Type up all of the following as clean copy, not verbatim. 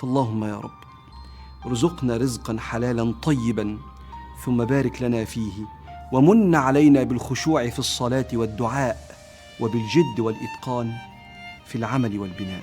فاللهم يا رب ارزقنا رزقا حلالا طيبا، ثم بارك لنا فيه، ومن علينا بالخشوع في الصلاة والدعاء، وبالجد والإتقان في العمل والبناء.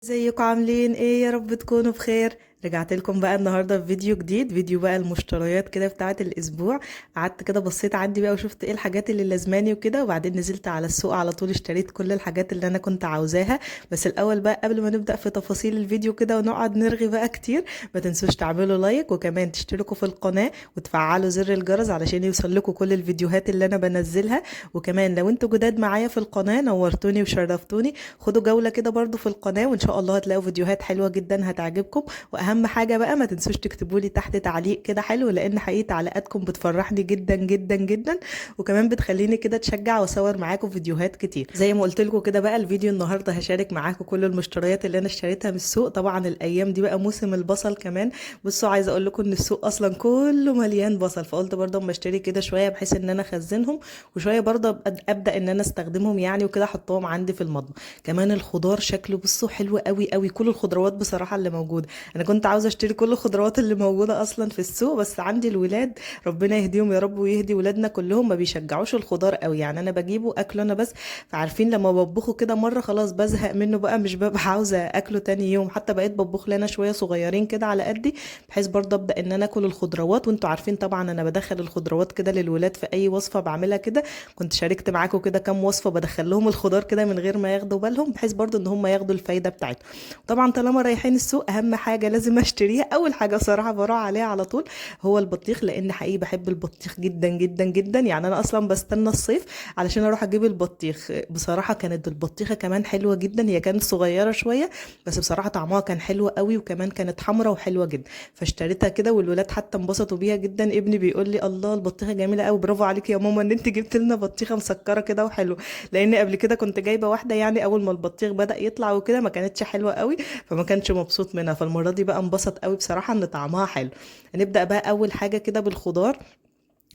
ازيكم عاملين ايه؟ يا رب تكونوا بخير. رجعت لكم بقى النهارده في فيديو جديد، فيديو بقى المشتريات كده بتاعه الاسبوع. قعدت كده بصيت عندي بقى وشفت ايه الحاجات اللي لازماني وكده، وبعدين نزلت على السوق على طول اشتريت كل الحاجات اللي انا كنت عاوزاها. بس الاول بقى قبل ما نبدا في تفاصيل الفيديو كده ونقعد نرغي بقى كتير، ما تنسوش تعملوا لايك وكمان تشتركوا في القناه وتفعلوا زر الجرس علشان يوصل لكم كل الفيديوهات اللي انا بنزلها. وكمان لو انتوا جداد معايا في القناه نورتوني وشرفتوني، خدوا جوله كده برضو في القناه وان شاء الله هتلاقوا فيديوهات حلوه جدا هتعجبكم. واهم حاجه بقى ما تنسوش تكتبوا لي تحت تعليق كده حلو، لان حقيقه تعليقاتكم بتفرحني جدا جدا جدا، وكمان بتخليني كده اتشجع واصور معاكم فيديوهات كتير. زي ما قلت لكم كده بقى الفيديو النهارده هشارك معاكم كل المشتريات اللي انا اشتريتها من السوق. طبعا الايام دي بقى موسم البصل كمان. بصوا عايزه اقول لكم ان السوق اصلا كله مليان بصل، فقلت برضه اما اشتري كده شويه بحيث ان انا اخزنهم، وشويه برضه ابدا ان انا استخدمهم يعني وكده احطهم عندي في المطبخ. كمان الخضار شكله بصوا حلو قوي قوي، كل الخضروات بصراحه اللي موجوده. انا كنت عاوزه اشتري كل الخضروات اللي موجوده اصلا في السوق، بس عندي الولاد ربنا يهديهم يا رب ويهدي ولادنا كلهم ما بيشجعوش الخضار قوي، يعني انا بجيبه اكله انا بس. فعارفين لما بطبخه كده مره خلاص بزهق منه بقى، مش ببقى عاوزه اكله تاني يوم. حتى بقيت بطبخ لي انا شويه صغيرين كده على قدي، بحيث برضه ابدا ان انا اكل الخضروات. وانتوا عارفين طبعا انا بدخل الخضروات كده للولاد في اي وصفه بعملها كده. كنت شاركت معاكم كده كام وصفه بدخل لهم الخضار كده من غير ما ياخدوا بالهم، بحيث برضه ان هم ياخدوا الفايده بتاعته. طبعا طالما رايحين السوق اهم حاجه لازم اشتريها، اول حاجه صراحه بروح عليها على طول هو البطيخ، لان حقيقي بحب البطيخ جدا جدا جدا. يعني انا اصلا بستنى الصيف علشان اروح اجيب البطيخ. بصراحه كانت البطيخه كمان حلوه جدا، هي كانت صغيره شويه بس بصراحه طعمها كان حلو قوي، وكمان كانت حمراء وحلوه جدا. فاشتريتها كده والولاد حتى انبسطوا بيها جدا. ابني بيقول لي الله البطيخه جميله قوي، برافو عليك يا ماما ان انت جبت لنا بطيخه مسكره كده وحلو. لان قبل كده كنت جايبه واحده يعني اول ما البطيخ بدا يطلع وكده ما كانتش حلوه قوي، فما كانش مبسوط منها. فالمره دي بقى انبسط قوي بصراحه ان طعمها حلو. نبدا بقى اول حاجه كده بالخضار.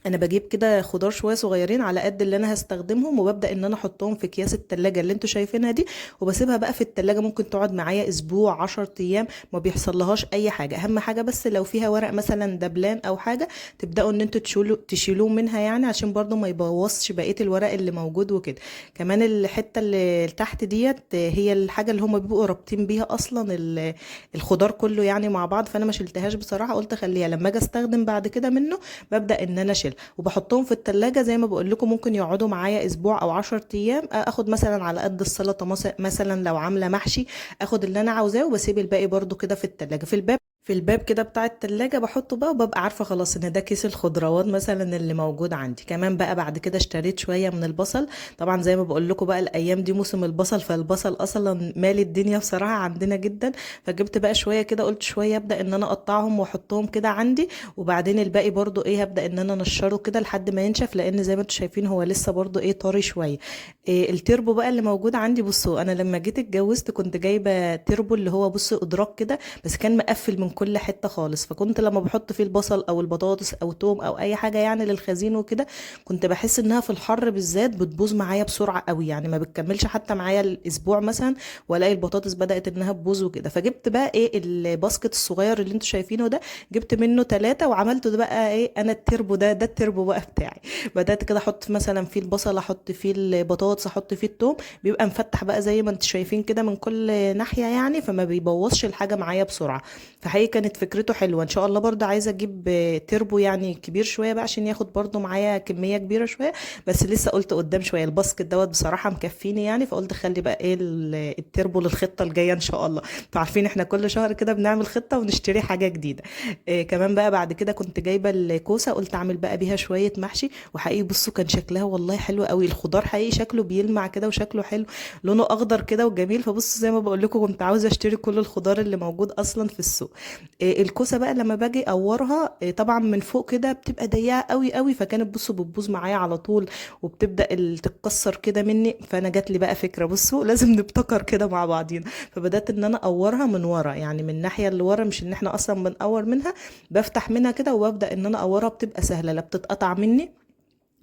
انا بجيب كده خضار شويه صغيرين على قد اللي انا هستخدمهم، وببدا ان انا احطهم في اكياس التلاجة اللي انتوا شايفينها دي، وبسيبها بقى في التلاجة. ممكن تقعد معايا اسبوع 10 ايام ما بيحصل لهاش اي حاجه. اهم حاجه بس لو فيها ورق مثلا دبلان او حاجه تبداوا ان انتوا تشيلوه منها، يعني عشان برضو ما يبوظش بقيه الورق اللي موجود وكده. كمان الحته اللي تحت ديت هي الحاجه اللي هم بيبقوا رابطين بيها اصلا الخضار كله يعني مع بعض، فانا ما شلتهاش بصراحه، قلت اخليها لما اجي استخدم بعد كده منه ببدا ان انا اشيلها. وبحطهم في التلاجة زي ما بقول لكم، ممكن يقعدوا معايا اسبوع او 10 ايام. اخد مثلا على قد السلطه مثلا لو عامله محشي اخد اللي انا عاوزاه، وبسيب الباقي برضو كده في التلاجة في الباب كده بتاع التلاجة بحطه بقى، وببقى عارفة خلاص ان ده كيس الخضروات مثلا اللي موجود عندي. كمان بقى بعد كده اشتريت شوية من البصل. طبعا زي ما بقول لكم بقى الايام دي موسم البصل، فالبصل اصلا مالي الدنيا بصراحة عندنا جدا. فجبت بقى شوية كده، قلت شوية ابدأ ان انا اقطعهم واحطهم كده عندي، وبعدين الباقي برضو ايه هبدأ ان انا انشره كده لحد ما ينشف، لان زي ما انتم شايفين هو لسه برضو ايه طري شوية. إيه التربو بقى اللي موجود عندي. بصوا انا لما جيت اتجوزت كنت جايبة تربو اللي هو بصوا ادراك كده، بس كان مقفل من كل حته خالص. فكنت لما بحط فيه البصل او البطاطس او توم او اي حاجه يعني للخزين وكده، كنت بحس انها في الحر بالذات بتبوظ معايا بسرعه قوي، يعني ما بتكملش حتى معايا الاسبوع مثلا والاقي البطاطس بدات انها تبوظ وكده. فجبت بقى ايه الباسكت الصغير اللي انتوا شايفينه ده، جبت منه 3 وعملته ده بقى ايه انا التربو ده التربو بقى بتاعي. بدات كده احط مثلا فيه البصل، احط فيه البطاطس، احط فيه التوم، بيبقى مفتح بقى زي ما انتوا شايفين كده من كل ناحيه يعني، فما بيبوظش الحاجه معايا بسرعه. فحقيقي كانت فكرته حلوه. ان شاء الله برضه عايزه اجيب تربو يعني كبير شويه بقى عشان ياخد برضه معايا كميه كبيره شويه، بس لسه قلت قدام شويه. الباسكت دوت بصراحه مكفيني يعني، فقلت خلي بقى ايه التربو للخطه الجايه ان شاء الله. انتوا عارفين احنا كل شهر كده بنعمل خطه ونشتري حاجه جديده. إيه كمان بقى بعد كده كنت جايبه الكوسه، قلت اعمل بقى بيها شويه محشي. وحقيقي بصوا كان شكلها والله حلو قوي، الخضار حقيقي شكله بيلمع كده وشكله حلو، لونه اخضر كده وجميل. فبصوا زي ما بقول لكم كنت عاوزه اشتري كل الخضار اللي موجود اصلا في السوق. الكوسه بقى لما باجي اقورها طبعا من فوق كده بتبقى ضيقه قوي قوي، فكانت بصوا بتبوظ معايا على طول وبتبدا تتكسر كده مني. فانا جات لي بقى فكره، بصوا لازم نبتكر كده مع بعضينا. فبدات ان انا اقورها من ورا، يعني من الناحيه اللي ورا، مش ان احنا اصلا بنقور منها، بفتح منها كده وببدا ان انا اقورها، بتبقى سهله لا بتتقطع مني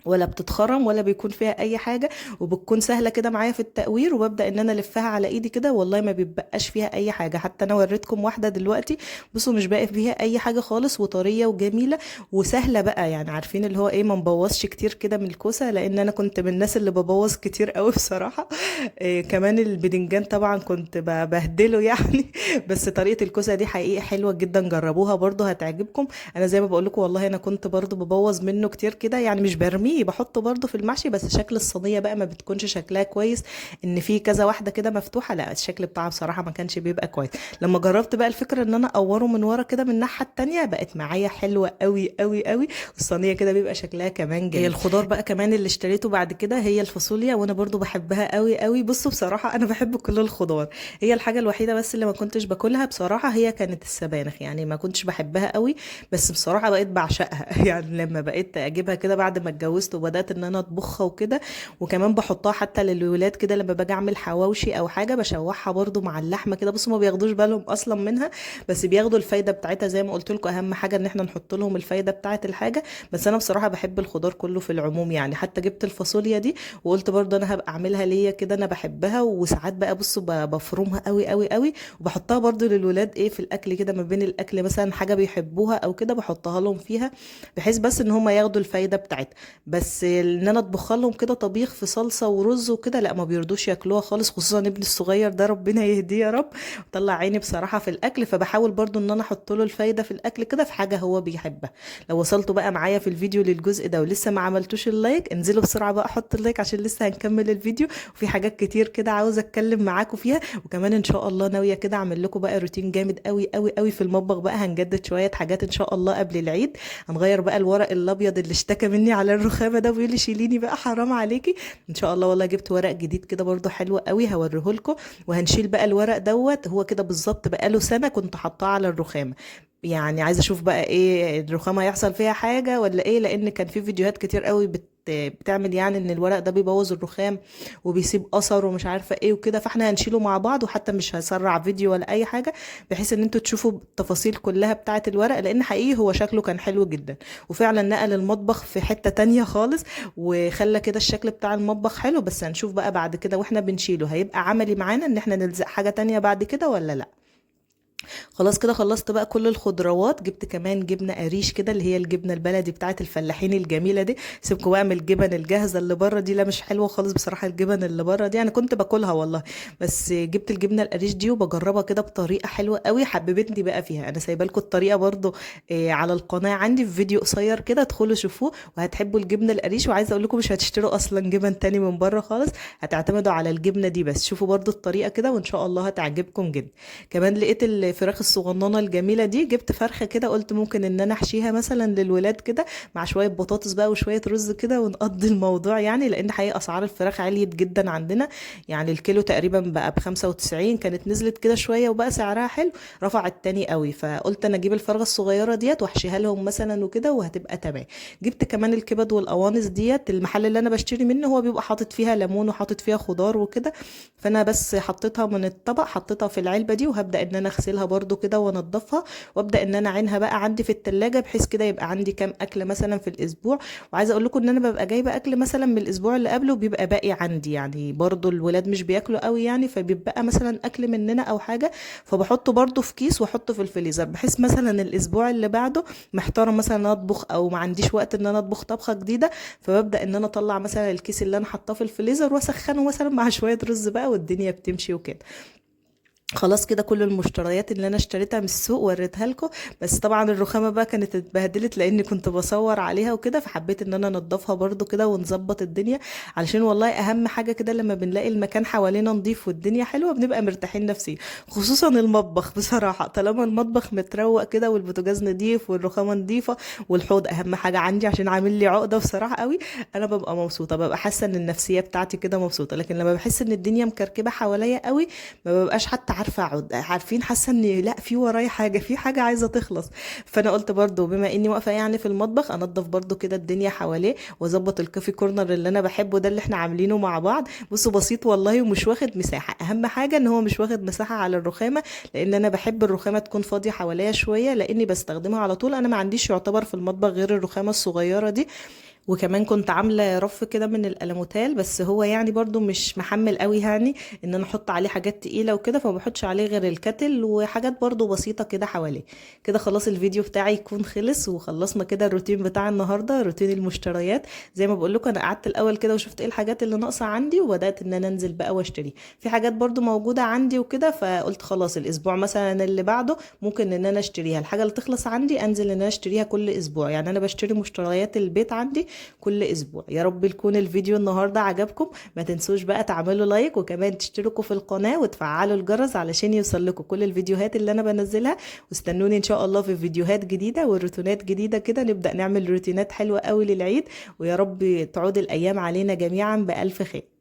ولا بتتخرم ولا بيكون فيها اي حاجه، وبتكون سهله كده معايا في التقوير، وببدا ان انا الفها على ايدي كده، والله ما بيبقاش فيها اي حاجه. حتى انا وريتكم واحده دلوقتي، بصوا مش باقي فيها اي حاجه خالص، وطريه وجميله وسهله بقى. يعني عارفين اللي هو ايه، ما نبوظش كتير كده من الكوسه، لان انا كنت من الناس اللي ببوظ كتير قوي بصراحه. إيه كمان البدنجان طبعا كنت ببهدله يعني. بس طريقه الكوسه دي حقيقي حلوه جدا، جربوها برضو هتعجبكم. انا زي ما بقول لكم والله انا كنت برضو ببوظ منه كتير كده، يعني مش برميه، بحطه برضو في المحشي، بس شكل الصينيه بقى ما بتكونش شكلها كويس، ان في كذا واحده كده مفتوحه، لا الشكل بتاعها بصراحه ما كانش بيبقى كويس. لما جربت بقى الفكره ان انا اقوره من ورا كده من الناحيه التانية، بقت معايا حلوه قوي قوي قوي، والصينيه كده بيبقى شكلها كمان جميل. هي الخضار بقى كمان اللي اشتريته بعد كده هي الفاصوليا، وانا برضو بحبها قوي قوي. بصوا بصراحه انا بحب كل الخضار، هي الحاجه الوحيده بس اللي ما كنتش باكلها بصراحه هي كانت السبانخ، يعني ما كنتش بحبها قوي، بس بصراحه بقيت بعشقها. يعني لما بقيت اجيبها كده بعد ما اتجوزت وبدات ان انا اطبخها وكده، وكمان بحطها حتى للولاد كده لما باجي اعمل حواوشي او حاجه بشوحها برضو مع اللحمه كده. بصوا ما بياخدوش بالهم اصلا منها، بس بياخدوا الفايده بتاعتها. زي ما قلت لكم اهم حاجه ان احنا نحط لهم الفايده بتاعه الحاجه. بس انا بصراحه بحب الخضار كله في العموم، يعني حتى جبت الفاصوليا دي وقلت برضو انا هبقى اعملها ليا كده، انا بحبها. وساعات بقى بصوا بفرمها قوي قوي قوي، وبحطها برضو للولاد ايه في الاكل كده، ما بين الاكل مثلا حاجه بيحبوها او كده بحطها لهم فيها، بحيث بس ان هم ياخدوا الفايده بتاعتها. بس ان انا اطبخها لهم كده طبيخ في صلصه ورز وكده، لا ما بيرضوش ياكلوها خالص، خصوصا ابني الصغير ده ربنا يهديه يا رب، طلع عيني بصراحه في الاكل. فبحاول برضو ان انا احط له الفايده في الاكل كده في حاجه هو بيحبها. لو وصلتوا بقى معايا في الفيديو للجزء ده ولسه ما عملتوش اللايك، انزلوا بسرعه بقى حط اللايك عشان لسه هنكمل الفيديو، وفي حاجات كتير كده عاوزه اتكلم معاكم فيها. وكمان ان شاء الله ناويه كده اعمل لكم بقى روتين جامد قوي قوي قوي في المطبخ، بقى هنجدد شويه حاجات ان شاء الله قبل العيد. هنغير بقى الورق الابيض اللي اشتكى مني على الرخامه ده بيقول لي شيليني بقى حرام عليكي. ان شاء الله والله جبت ورق جديد كده برضو حلو قوي هوريه لكم. وهنشيل بقى الورق دوت، هو كده بالظبط بقى له سنه كنت حاطاه على الرخامه، يعني عايزه اشوف بقى ايه الرخامه هيحصل فيها حاجه ولا ايه، لان كان في فيديوهات كتير قوي بتعمل يعني ان الورق ده بيبوظ الرخام وبيسيب اثر ومش عارفه ايه وكده. فاحنا هنشيله مع بعض، وحتى مش هسرع فيديو ولا اي حاجه، بحيث ان انتوا تشوفوا التفاصيل كلها بتاعه الورق، لان حقيقي هو شكله كان حلو جدا، وفعلا نقل المطبخ في حته تانية خالص، وخلى كده الشكل بتاع المطبخ حلو. بس هنشوف بقى بعد كده واحنا بنشيله هيبقى عملي معانا ان احنا نلزق حاجه تانية بعد كده ولا لا. خلاص كده خلصت بقى كل الخضروات. جبت كمان جبنه قريش كده، اللي هي الجبنه البلدي بتاعه الفلاحين الجميله دي. سيبكم بقى من الجبن الجاهزه اللي بره دي، لا مش حلوه خالص بصراحه. الجبن اللي بره دي انا كنت باكلها والله، بس جبت الجبنه القريش دي وبجربها كده بطريقه حلوه قوي، حببتني بقى فيها. انا سايبه لكم الطريقه برضو على القناه عندي في فيديو قصير كده، ادخلوا شوفوه وهتحبوا الجبنه القريش. وعايزه اقول لكم مش هتشتروا اصلا جبن تاني من بره خالص، هتعتمدوا على الجبنه دي بس. شوفوا برضو الطريقه كده وان شاء الله هتعجبكم جدا. كمان لقيت الفراخ الصغننه الجميله دي، جبت فرخه كده قلت ممكن ان انا احشيها مثلا للولاد كده مع شويه بطاطس بقى وشويه رز كده ونقضي الموضوع، يعني لان حقيقه اسعار الفراخ عليت جدا عندنا. يعني الكيلو تقريبا بقى ب95، كانت نزلت كده شويه وبقى سعرها حلو، رفعت تاني قوي. فقلت انا اجيب الفرخه الصغيره ديت واحشيها لهم مثلا وكده وهتبقى تمام. جبت كمان الكبد والقوانص ديت، المحل اللي انا بشتري منه هو بيبقى حاطط فيها ليمون وحاطط فيها خضار وكده، فانا بس حطيتها من الطبق، حطيتها في العلبه دي، وهبدا ان انا اغسلها برده كده وانضفها، وابدا ان انا اعينها بقى عندي في التلاجة، بحيث كده يبقى عندي كام اكله مثلا في الاسبوع. وعايزه اقول لكم ان انا ببقى جايبه اكل مثلا من الاسبوع اللي قبله بيبقى باقي عندي، يعني برضو الولاد مش بياكلوا قوي يعني، فبيبقى مثلا اكل مننا او حاجه، فبحطه برضو في كيس واحطه في الفريزر، بحيث مثلا الاسبوع اللي بعده محتاره مثلا اطبخ او ما عنديش وقت ان انا اطبخ طبخه جديده، فببدا ان انا اطلع مثلا الكيس اللي انا حاطاه في الفريزر واسخنه مثلا مع شويه رز بقى، والدنيا بتمشي وكده. خلاص كده كل المشتريات اللي انا اشتريتها من السوق وريتها لكم. بس طبعا الرخامه بقى كانت اتبهدلت لاني كنت بصور عليها وكده، فحبيت ان انا انضفها برضو كده ونظبط الدنيا، علشان والله اهم حاجه كده لما بنلاقي المكان حوالينا نظيف والدنيا حلوه بنبقى مرتاحين نفسيا، خصوصا المطبخ بصراحه. طالما المطبخ متروق كده والبوتاجاز نظيف والرخامه نظيفه والحوض اهم حاجه عندي عشان عامل لي عقده بصراحه قوي، انا ببقى مبسوطه، ببقى حاسه ان النفسيه بتاعتي كده مبسوطه. لكن لما بحس ان الدنيا مكركبه حواليا قوي ما ببقاش حتى عارفه اقعد، عارفين حاسه ان لا في ورايا حاجه، في حاجه عايزه تخلص. فانا قلت برضو بما اني واقفه يعني في المطبخ انضف برضو كده الدنيا حواليه، واظبط الكافي كورنر اللي انا بحبه ده اللي احنا عاملينه مع بعض. بصوا بسيط والله ومش واخد مساحه، اهم حاجه ان هو مش واخد مساحه على الرخامه، لان انا بحب الرخامه تكون فاضيه حواليا شويه، لاني بستخدمها على طول. انا ما عنديش يعتبر في المطبخ غير الرخامه الصغيره دي، وكمان كنت عامله رف كده من الالموتال، بس هو يعني برضو مش محمل قوي يعني ان انا احط عليه حاجات تقيله وكده، فما بحطش عليه غير الكتل وحاجات برضو بسيطه كده حواليه. كده خلاص الفيديو بتاعي يكون خلص، وخلصنا كده الروتين بتاع النهارده، روتين المشتريات. زي ما بقول لكم انا قعدت الاول كده وشفت ايه الحاجات اللي ناقصه عندي، وبدات ان انا انزل بقى واشتري. في حاجات برضو موجوده عندي وكده، فقلت خلاص الاسبوع مثلا اللي بعده ممكن ان انا اشتريها، الحاجه اللي تخلص عندي انزل ان انا اشتريها كل اسبوع. يعني انا بشتري مشتريات البيت عندي كل اسبوع. يا رب يكون الفيديو النهارده عجبكم. ما تنسوش بقى تعملوا لايك، وكمان تشتركوا في القناه وتفعلوا الجرس علشان يوصل لكم كل الفيديوهات اللي انا بنزلها. واستنوني ان شاء الله في فيديوهات جديده وروتينات جديده كده، نبدا نعمل روتينات حلوه قوي للعيد. ويا رب تعود الايام علينا جميعا بالف خير.